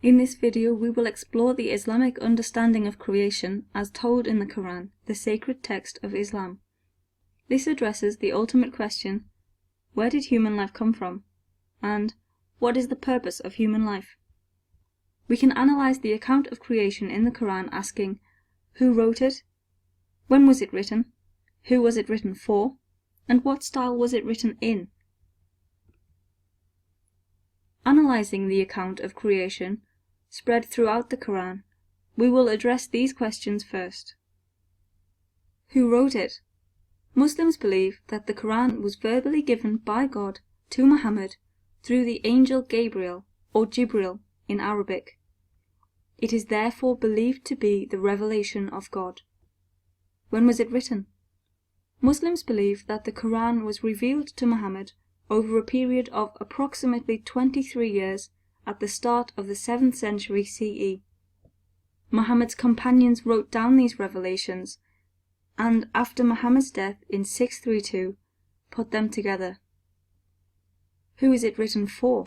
In this video we will explore the Islamic understanding of creation as told in the Qur'an, the sacred text of Islam. This addresses the ultimate question, where did human life come from? And what is the purpose of human life? We can analyze the account of creation in the Qur'an asking, who wrote it? When was it written? Who was it written for? And what style was it written in? Analyzing the account of creation spread throughout the Qur'an, we will address these questions first. Who wrote it? Muslims believe that the Qur'an was verbally given by God to Muhammad through the angel Gabriel, or Jibril in Arabic. It is therefore believed to be the revelation of God. When was it written? Muslims believe that the Qur'an was revealed to Muhammad over a period of approximately 23 years at the start of the 7th century CE. Muhammad's companions wrote down these revelations and, after Muhammad's death in 632, put them together. Who is it written for?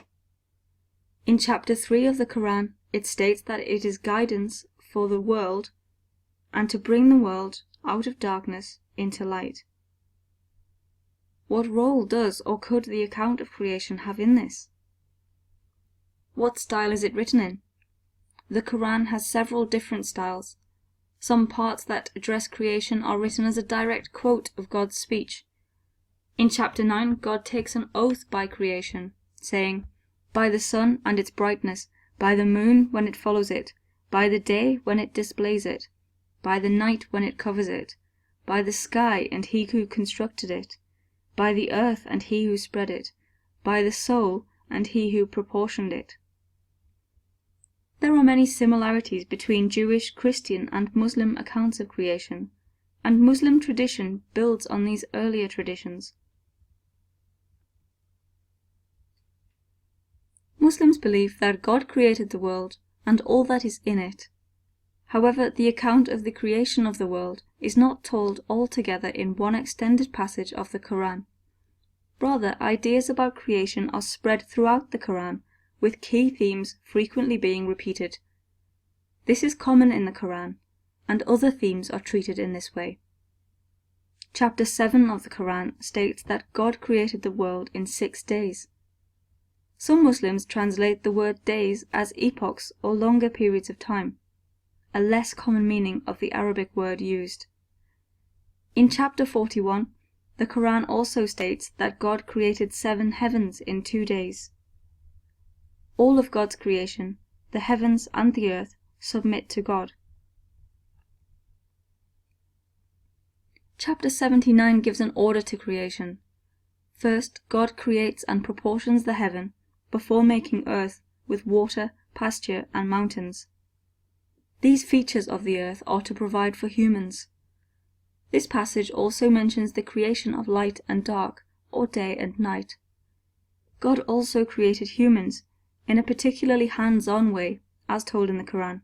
In chapter 3 of the Qur'an, it states that it is guidance for the world and to bring the world out of darkness into light. What role does or could the account of creation have in this? What style is it written in? The Qur'an has several different styles. Some parts that address creation are written as a direct quote of God's speech. In chapter 9, God takes an oath by creation, saying, "By the sun and its brightness, by the moon when it follows it, by the day when it displays it, by the night when it covers it, by the sky and he who constructed it, by the earth and he who spread it, by the soul and he who proportioned it." There are many similarities between Jewish, Christian, and Muslim accounts of creation, and Muslim tradition builds on these earlier traditions. Muslims believe that God created the world and all that is in it. However, the account of the creation of the world is not told altogether in one extended passage of the Qur'an. Rather, ideas about creation are spread throughout the Qur'an, with key themes frequently being repeated. This is common in the Qur'an, and other themes are treated in this way. Chapter 7 of the Qur'an states that God created the world in 6 days. Some Muslims translate the word days as epochs or longer periods of time, a less common meaning of the Arabic word used. In chapter 41, the Qur'an also states that God created 7 heavens in 2 days. All of God's creation, the heavens and the earth, submit to God. Chapter 79 gives an order to creation. First, God creates and proportions the heaven before making earth with water, pasture, and mountains. These features of the earth are to provide for humans. This passage also mentions the creation of light and dark, or day and night. God also created humans in a particularly hands-on way, as told in the Qur'an.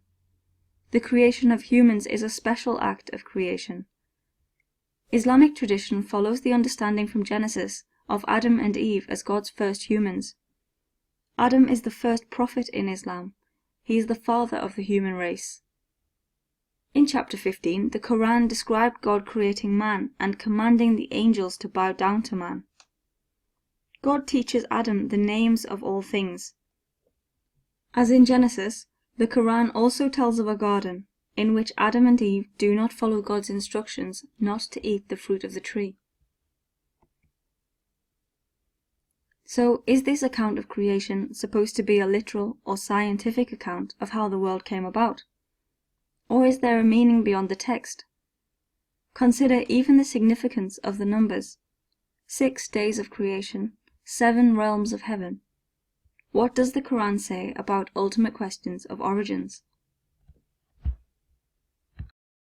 The creation of humans is a special act of creation. Islamic tradition follows the understanding from Genesis of Adam and Eve as God's first humans. Adam is the first prophet in Islam. He is the father of the human race. In chapter 15, the Qur'an described God creating man and commanding the angels to bow down to man. God teaches Adam the names of all things. As in Genesis, the Qur'an also tells of a garden, in which Adam and Eve do not follow God's instructions not to eat the fruit of the tree. So, is this account of creation supposed to be a literal or scientific account of how the world came about? Or is there a meaning beyond the text? Consider even the significance of the numbers. 6 days of creation, 7 realms of heaven. What does the Qur'an say about ultimate questions of origins?